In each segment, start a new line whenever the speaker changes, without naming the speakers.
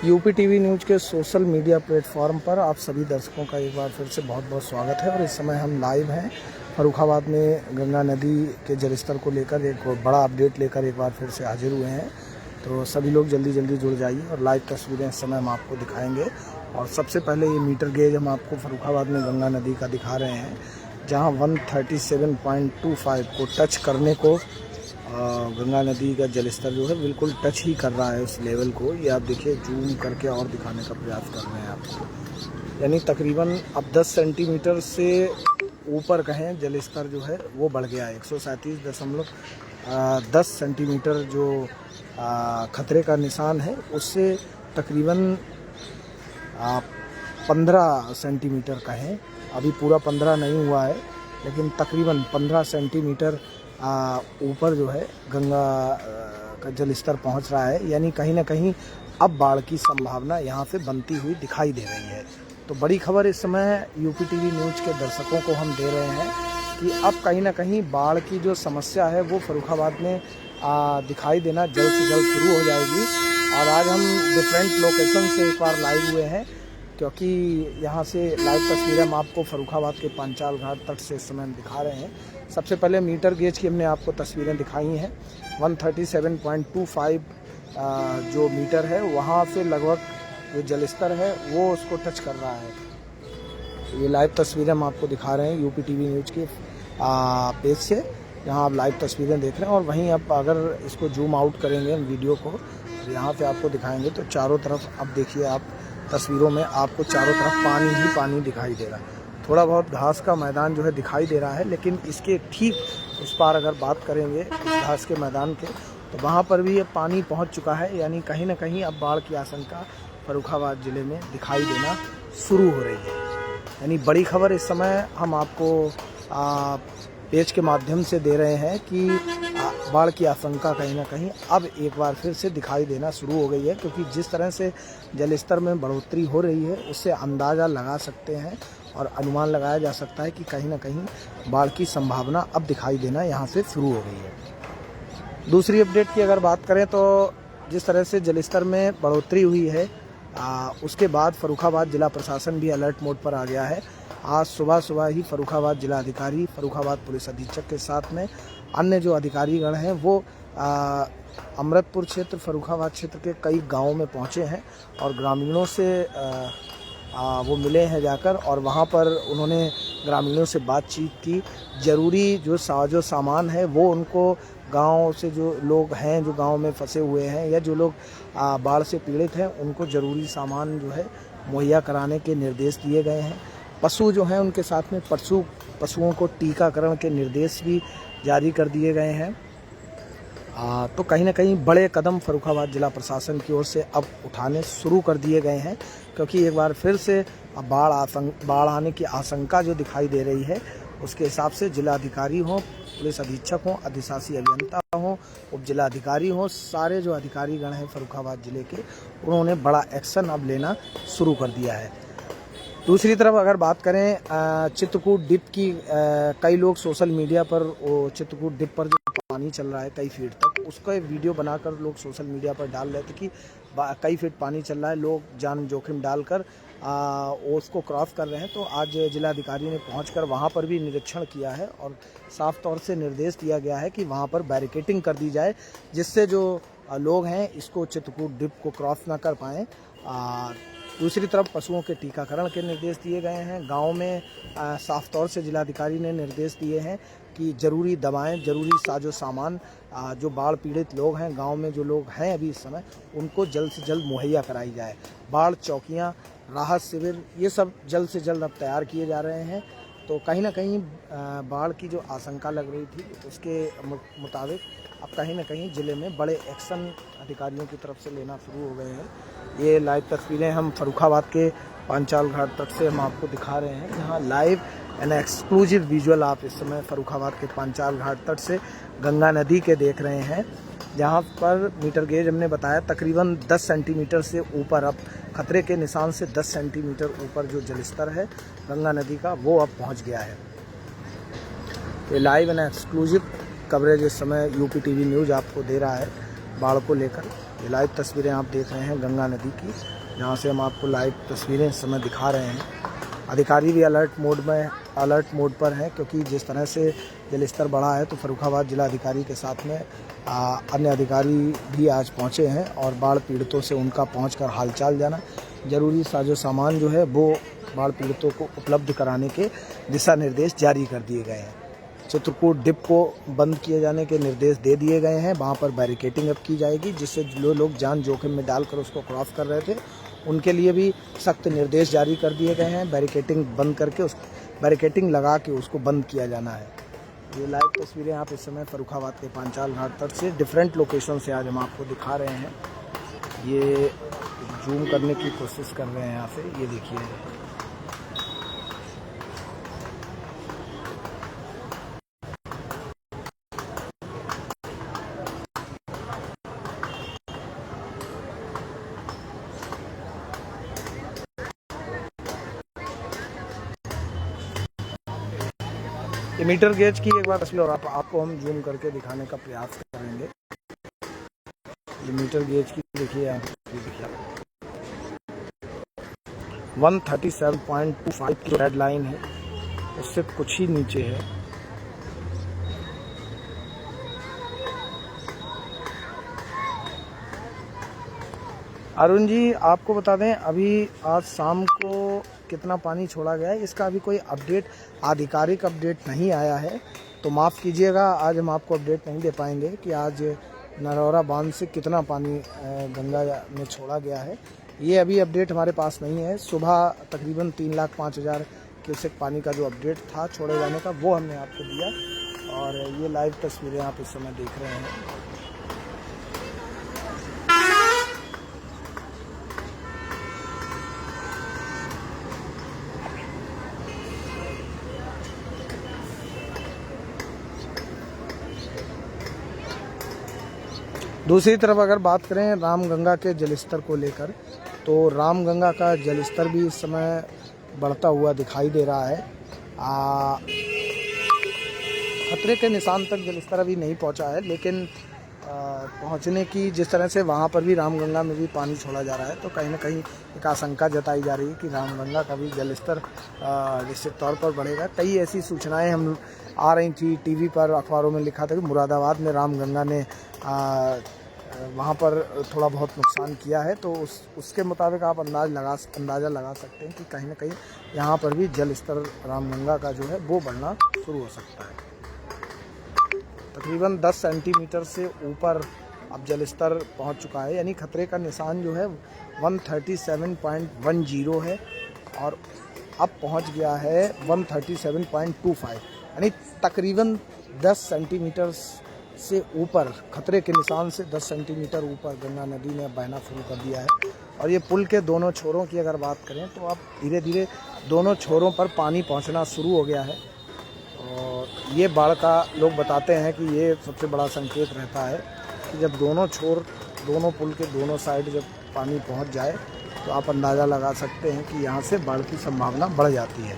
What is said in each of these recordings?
UP TV news के social media platform पर आप सभी दर्शकों का एक बार फिर से बहुत बहुत स्वागत है। और इस समय हम लाइव हैं फर्रुखाबाद में गंगा नदी के जलस्तर को लेकर एक बड़ा अपडेट लेकर एक बार फिर से हाजिर हुए हैं। तो सभी लोग जल्दी जल्दी जुड़ जाइए और लाइव तस्वीरें इस समय हम आपको दिखाएंगे। और सबसे पहले ये मीटर गेज हम आपको फर्रुखाबाद में गंगा नदी का दिखा रहे हैं, जहाँ 137.25 को टच करने को गंगा नदी का जलस्तर जो है बिल्कुल टच ही कर रहा है उस लेवल को। ये आप देखिए, जूम करके और दिखाने का प्रयास कर रहे हैं आपको। यानी तकरीबन अब 10 सेंटीमीटर से ऊपर कहें जलस्तर जो है वो बढ़ गया है। 137.10 सेंटीमीटर जो खतरे का निशान है उससे तकरीबन 15 सेंटीमीटर कहें, अभी पूरा 15 नहीं हुआ है लेकिन तकरीबन 15 सेंटीमीटर ऊपर जो है गंगा का जलस्तर पहुंच रहा है। यानी कहीं ना कहीं अब बाढ़ की संभावना यहां से बनती हुई दिखाई दे रही है। तो बड़ी खबर इस समय यूपी टीवी न्यूज़ के दर्शकों को हम दे रहे हैं कि अब कहीं ना कहीं बाढ़ की जो समस्या है वो फर्रुखाबाद में दिखाई देना जल्द से जल्द शुरू हो जाएगी। और आज हम डिफरेंट लोकेशन से एक बार लाइव हुए हैं, क्योंकि यहाँ से लाइव तस्वीरें हम आपको फर्रुखाबाद के पांचाल घाट तट से इस समय दिखा रहे हैं। सबसे पहले मीटर गेज की हमने आपको तस्वीरें दिखाई हैं। 137.25 जो मीटर है वहाँ से लगभग जो जलस्तर है वो उसको टच कर रहा है। ये लाइव तस्वीरें हम आपको दिखा रहे हैं यूपी टीवी न्यूज़ के पेज से, जहाँ आप लाइव तस्वीरें देख रहे हैं। और वहीं अब अगर इसको जूम आउट करेंगे हम वीडियो को, यहाँ पे आपको दिखाएंगे तो चारों तरफ अब देखिए आप तस्वीरों में आपको चारों तरफ पानी ही पानी दिखाई दे रहा है। थोड़ा बहुत घास का मैदान जो है दिखाई दे रहा है, लेकिन इसके ठीक उस पार अगर बात करेंगे इस घास के मैदान के, तो वहाँ पर भी ये पानी पहुँच चुका है। यानी कहीं ना कहीं अब बाढ़ की आशंका फर्रुखाबाद ज़िले में दिखाई देना शुरू हो रही है। यानी बड़ी खबर इस समय हम आपको पेज के माध्यम से दे रहे हैं कि बाढ़ की आशंका कहीं ना कहीं अब एक बार फिर से दिखाई देना शुरू हो गई है। क्योंकि जिस तरह से जलस्तर में बढ़ोतरी हो रही है उससे अंदाज़ा लगा सकते हैं और अनुमान लगाया जा सकता है कि कहीं ना कहीं बाढ़ की संभावना अब दिखाई देना यहाँ से शुरू हो गई है। दूसरी अपडेट की अगर बात करें तो जिस तरह से जलस्तर में बढ़ोतरी हुई है उसके बाद फर्रुखाबाद जिला प्रशासन भी अलर्ट मोड पर आ गया है। आज सुबह ही फर्रुखाबाद जिला अधिकारी, फर्रुखाबाद पुलिस अधीक्षक के साथ में अन्य जो अधिकारीगण हैं वो अमृतपुर क्षेत्र, फर्रुखाबाद क्षेत्र के कई गांवों में पहुंचे हैं और ग्रामीणों से वो मिले हैं जाकर। और वहां पर उन्होंने ग्रामीणों से बातचीत की। ज़रूरी जो सामान है वो उनको गांव से जो लोग हैं जो गांव में फंसे हुए हैं या जो लोग बाढ़ से पीड़ित हैं उनको ज़रूरी सामान जो है मुहैया कराने के निर्देश दिए गए हैं। पशु जो हैं उनके साथ में पशुओं को टीकाकरण के निर्देश भी जारी कर दिए गए हैं। तो कहीं ना कहीं बड़े कदम फर्रुखाबाद जिला प्रशासन की ओर से अब उठाने शुरू कर दिए गए हैं, क्योंकि एक बार फिर से बाढ़ आने की आशंका जो दिखाई दे रही है उसके हिसाब से जिलाधिकारी हों, पुलिस अधीक्षक हों, अधिशासी अभियंता हों, उप जिलाधिकारी हों, सारे जो अधिकारीगण हैं फर्रुखाबाद जिले के, उन्होंने बड़ा एक्शन अब लेना शुरू कर दिया है। दूसरी तरफ अगर बात करें चित्रकूट डिप की, कई लोग सोशल मीडिया पर वो चित्रकूट डिप पर जो पानी चल रहा है कई फीट तक, उसका एक वीडियो बनाकर लोग सोशल मीडिया पर डाल रहे थे कि कई फीट पानी चल रहा है, लोग जान जोखिम डालकर उसको क्रॉस कर रहे हैं। तो आज जिलाधिकारी ने पहुंचकर वहां पर भी निरीक्षण किया है और साफ तौर से निर्देश दिया गया है कि वहां पर बैरिकेटिंग कर दी जाए, जिससे जो लोग हैं इसको चित्रकूट डिप को क्रॉस ना कर पाएँ। दूसरी तरफ पशुओं के टीकाकरण के निर्देश दिए गए हैं। गांव में साफ तौर से जिलाधिकारी ने निर्देश दिए हैं कि ज़रूरी दवाएं, ज़रूरी साजो सामान जो बाढ़ पीड़ित लोग हैं गांव में, जो लोग हैं अभी इस समय, उनको जल्द से जल्द मुहैया कराई जाए। बाढ़ चौकियां, राहत शिविर, ये सब जल्द से जल्द अब तैयार किए जा रहे हैं। तो कहीं ना कहीं बाढ़ की जो आशंका लग रही थी उसके मुताबिक अब कहीं ना कहीं ज़िले में बड़े एक्शन अधिकारियों की तरफ से लेना शुरू हो गए हैं। ये लाइव तस्वीरें हम फर्रुखाबाद के पांचाल घाट तट से हम आपको दिखा रहे हैं, जहाँ लाइव एंड एक्सक्लूसिव विजुअल आप इस समय फर्रुखाबाद के पांचाल घाट तट से गंगा नदी के देख रहे हैं, जहाँ पर मीटर गेज हमने बताया तकरीबन 10 सेंटीमीटर से ऊपर, अब खतरे के निशान से 10 सेंटीमीटर ऊपर जो जलस्तर है गंगा नदी का वो अब पहुँच गया है। ये लाइव एंड एक्सक्लूसिव कवरेज इस समय यूपी टीवी न्यूज़ आपको दे रहा है बाढ़ को लेकर। ये लाइव तस्वीरें आप देख रहे हैं गंगा नदी की, जहाँ से हम आपको लाइव तस्वीरें इस समय दिखा रहे हैं। अधिकारी भी अलर्ट मोड पर हैं, क्योंकि जिस तरह से जलस्तर बढ़ा है तो फर्रुखाबाद जिला अधिकारी के साथ में अन्य अधिकारी भी आज पहुँचे हैं और बाढ़ पीड़ितों से उनका पहुँचकर हालचाल जाना, ज़रूरी साजो सामान जो है वो बाढ़ पीड़ितों को उपलब्ध कराने के दिशा निर्देश जारी कर दिए गए हैं। चित्रकूट डिप को बंद किए जाने के निर्देश दे दिए गए हैं। वहाँ पर बैरिकेटिंग अब की जाएगी, जिससे जो लोग जान जोखिम में डालकर उसको क्रॉस कर रहे थे उनके लिए भी सख्त निर्देश जारी कर दिए गए हैं। बैरिकेटिंग बंद करके बैरिकेटिंग लगा के उसको बंद किया जाना है। ये लाइव तस्वीरें आप इस समय फर्रुखाबाद के पांचाल घाट तट से डिफरेंट लोकेशन से आज हम आपको दिखा रहे हैं। ये जूम करने की कोशिश कर रहे हैं यहाँ से, ये देखिए। ये मीटर गेज की एक बार तस्वीर और आपको हम जूम करके दिखाने का प्रयास करेंगे। ये मीटर गेज की देखिए आप, 137.25 की रेड लाइन है, उससे कुछ ही नीचे है। अरुण जी, आपको बता दें अभी आज शाम को कितना पानी छोड़ा गया है, इसका अभी कोई अपडेट, आधिकारिक अपडेट नहीं आया है, तो माफ़ कीजिएगा, आज हम आपको अपडेट नहीं दे पाएंगे कि आज नरौरा बांध से कितना पानी गंगा में छोड़ा गया है। ये अभी अपडेट हमारे पास नहीं है। सुबह तकरीबन 3,05,000 क्यूसेक पानी का जो अपडेट था छोड़े जाने का, वो हमने आपको दिया। और ये लाइव तस्वीरें आप इस समय देख रहे हैं। दूसरी तरफ अगर बात करें रामगंगा के जलस्तर को लेकर, तो रामगंगा का जलस्तर भी इस समय बढ़ता हुआ दिखाई दे रहा है। खतरे के निशान तक जलस्तर अभी नहीं पहुंचा है, लेकिन पहुंचने की जिस तरह से वहां पर भी रामगंगा में भी पानी छोड़ा जा रहा है, तो कहीं ना कहीं एक आशंका जताई जा रही है कि रामगंगा का भी जलस्तर निश्चित तौर पर बढ़ेगा। कई ऐसी सूचनाएं हम आ रही थी, टीवी पर, अखबारों में लिखा था कि मुरादाबाद में रामगंगा ने वहाँ पर थोड़ा बहुत नुकसान किया है, तो उसके मुताबिक आप अंदाज़ा लगा सकते हैं कि कहीं ना कहीं यहाँ पर भी जल स्तर रामगंगा का जो है वो बढ़ना शुरू हो सकता है। तकरीबन 10 सेंटीमीटर से ऊपर अब जल स्तर पहुँच चुका है, यानी खतरे का निशान जो है 137.10 है और अब पहुँच गया है 137.25, यानी तकरीबन 10 सेंटीमीटर से ऊपर, खतरे के निशान से 10 सेंटीमीटर ऊपर गंगा नदी ने बहना शुरू कर दिया है। और ये पुल के दोनों छोरों की अगर बात करें तो अब धीरे धीरे दोनों छोरों पर पानी पहुंचना शुरू हो गया है। और ये बाढ़ का लोग बताते हैं कि ये सबसे बड़ा संकेत रहता है कि जब दोनों पुल के दोनों साइड जब पानी पहुंच जाए तो आप अंदाज़ा लगा सकते हैं कि यहाँ से बाढ़ की संभावना बढ़ जाती है।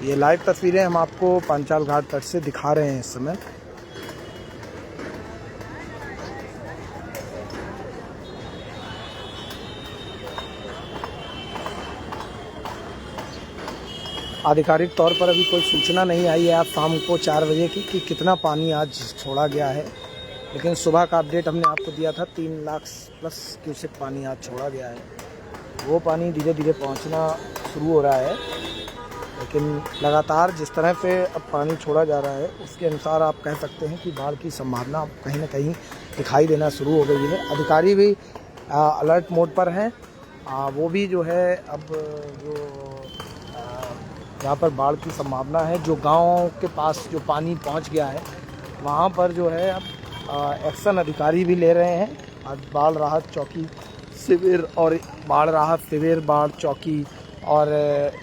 ये लाइव तस्वीरें हम आपको पांचाल घाट तट से दिखा रहे हैं इस समय। आधिकारिक तौर पर अभी कोई सूचना नहीं आई है आज शाम को 4 बजे की कि कितना पानी आज छोड़ा गया है, लेकिन सुबह का अपडेट हमने आपको दिया था 3 लाख प्लस क्यूसेक पानी आज छोड़ा गया है। वो पानी धीरे धीरे पहुंचना शुरू हो रहा है, लेकिन लगातार जिस तरह से अब पानी छोड़ा जा रहा है उसके अनुसार आप कह सकते हैं कि बाढ़ की संभावना कहीं ना कहीं दिखाई देना शुरू हो गई है। अधिकारी भी अलर्ट मोड पर हैं, वो भी जो है अब जो यहाँ पर बाढ़ की संभावना है, जो गांव के पास जो पानी पहुँच गया है वहाँ पर जो है अब एक्शन अधिकारी भी ले रहे हैं। आज बाढ़ राहत चौकी शिविर और बाढ़ राहत शिविर, बाढ़ चौकी और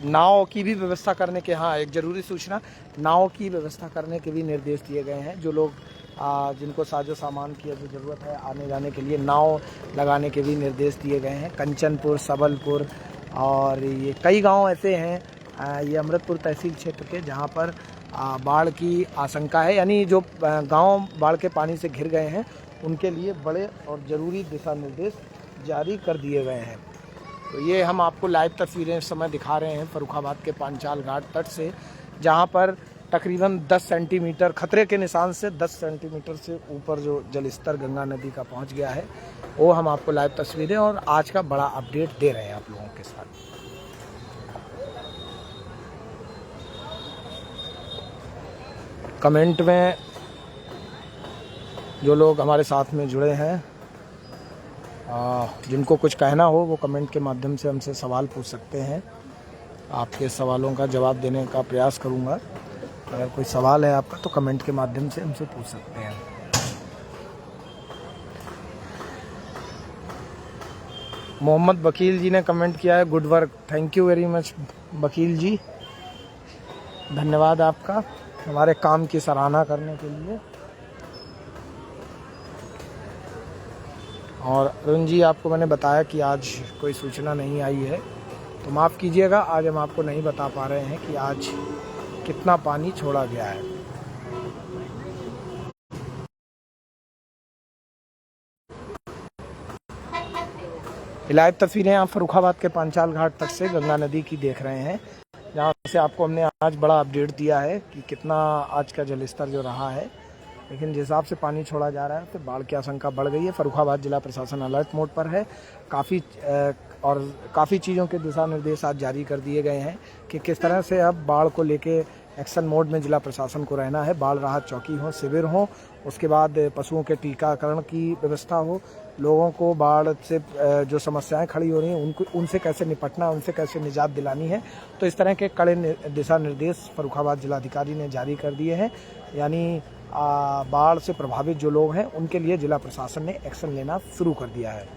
नाव की भी व्यवस्था करने के, हाँ एक ज़रूरी सूचना, नाव की व्यवस्था करने के भी निर्देश दिए गए हैं। जो लोग जिनको साजो सामान की अभी ज़रूरत है आने जाने के लिए, नाव लगाने के भी निर्देश दिए गए हैं। कंचनपुर, सबलपुर और ये कई गांव ऐसे हैं, ये अमृतपुर तहसील क्षेत्र के, जहां पर बाढ़ की आशंका है, यानी जो गांव बाढ़ के पानी से घिर गए हैं उनके लिए बड़े और ज़रूरी दिशा निर्देश जारी कर दिए गए हैं। तो ये हम आपको लाइव तस्वीरें इस समय दिखा रहे हैं फर्रुखाबाद के पांचाल घाट तट से, जहाँ पर तकरीबन 10 सेंटीमीटर खतरे के निशान से 10 सेंटीमीटर से ऊपर जो जलस्तर गंगा नदी का पहुँच गया है, वो हम आपको लाइव तस्वीरें और आज का बड़ा अपडेट दे रहे हैं आप लोगों के साथ। कमेंट में जो लोग हमारे साथ में जुड़े हैं, जिनको कुछ कहना हो वो कमेंट के माध्यम से हमसे सवाल पूछ सकते हैं। आपके सवालों का जवाब देने का प्रयास करूंगा। अगर कोई सवाल है आपका तो कमेंट के माध्यम से हमसे पूछ सकते हैं। मोहम्मद वकील जी ने कमेंट किया है, good work. Thank you very much वकील जी, धन्यवाद आपका हमारे काम की सराहना करने के लिए। और अरुण जी, आपको मैंने बताया कि आज कोई सूचना नहीं आई है, तो माफ़ कीजिएगा, आज हम आपको नहीं बता पा रहे हैं कि आज कितना पानी छोड़ा गया है। लाइव तस्वीरें आप फर्रुखाबाद के पांचाल घाट तक से गंगा नदी की देख रहे हैं, जहाँ से आपको हमने आज बड़ा अपडेट दिया है कि कितना आज का जलस्तर जो रहा है। लेकिन जिस हिसाब से पानी छोड़ा जा रहा है तो बाढ़ की आशंका बढ़ गई है। फर्रुखाबाद जिला प्रशासन अलर्ट मोड पर है। काफ़ी चीज़ों के दिशा निर्देश आज जारी कर दिए गए हैं कि किस तरह से अब बाढ़ को लेके एक्शन मोड में जिला प्रशासन को रहना है। बाढ़ राहत चौकी हो, शिविर हो, उसके बाद पशुओं के टीकाकरण की व्यवस्था हो, लोगों को बाढ़ से जो समस्याएं खड़ी हो रही हैं उनसे कैसे निपटना, उनसे कैसे निजात दिलानी है। तो इस तरह के कड़े दिशा निर्देश फर्रुखाबाद जिलाधिकारी ने जारी कर दिए हैं। यानी बाढ़ से प्रभावित जो लोग हैं उनके लिए जिला प्रशासन ने एक्शन लेना शुरू कर दिया है।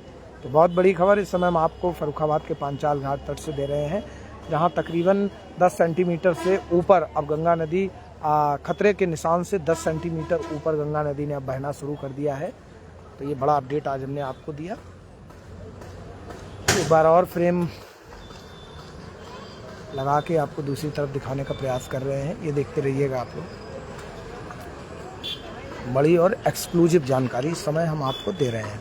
तो बहुत बड़ी खबर इस समय हम आपको फर्रुखाबाद के पांचाल घाट तट से दे रहे हैं, जहां तकरीबन 10 सेंटीमीटर से ऊपर अब गंगा नदी खतरे के निशान से 10 सेंटीमीटर ऊपर गंगा नदी ने अब बहना शुरू कर दिया है। तो ये बड़ा अपडेट आज हमने आपको दिया। एक बार और फ्रेम लगा के आपको दूसरी तरफ दिखाने का प्रयास कर रहे हैं, ये देखते रहिएगा आप लोग। बड़ी और एक्सक्लूसिव जानकारी इस समय हम आपको दे रहे हैं।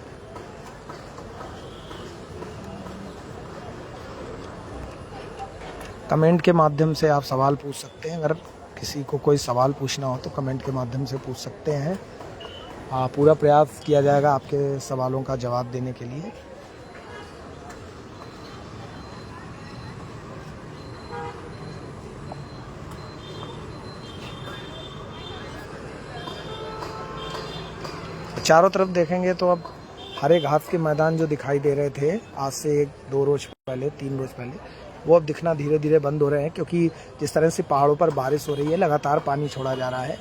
कमेंट के माध्यम से आप सवाल पूछ सकते हैं। अगर किसी को कोई सवाल पूछना हो तो कमेंट के माध्यम से पूछ सकते हैं। पूरा प्रयास किया जाएगा आपके सवालों का जवाब देने के लिए। चारों तरफ देखेंगे तो अब हरे घास के मैदान जो दिखाई दे रहे थे आज से 1-2 रोज पहले, 3 रोज पहले, वो अब दिखना धीरे धीरे बंद हो रहे हैं, क्योंकि जिस तरह से पहाड़ों पर बारिश हो रही है, लगातार पानी छोड़ा जा रहा है,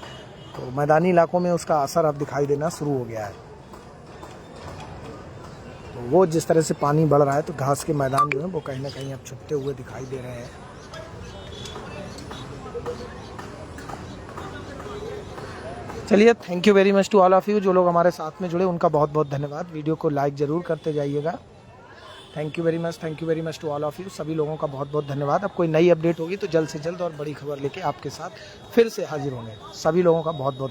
तो मैदानी इलाकों में उसका असर अब दिखाई देना शुरू हो गया है। तो वो जिस तरह से पानी बढ़ रहा है तो घास के मैदान जो है वो कहीं ना कहीं अब छुपते हुए दिखाई दे रहे हैं। चलिए, thank you very much to all of you. जो लोग हमारे साथ में जुड़े उनका बहुत बहुत धन्यवाद। वीडियो को लाइक ज़रूर करते जाइएगा। Thank you very much to all of you. सभी लोगों का बहुत बहुत धन्यवाद। अब कोई नई अपडेट होगी तो जल्द से जल्द और बड़ी खबर लेके आपके साथ फिर से हाजिर होंगे। सभी लोगों का बहुत बहुत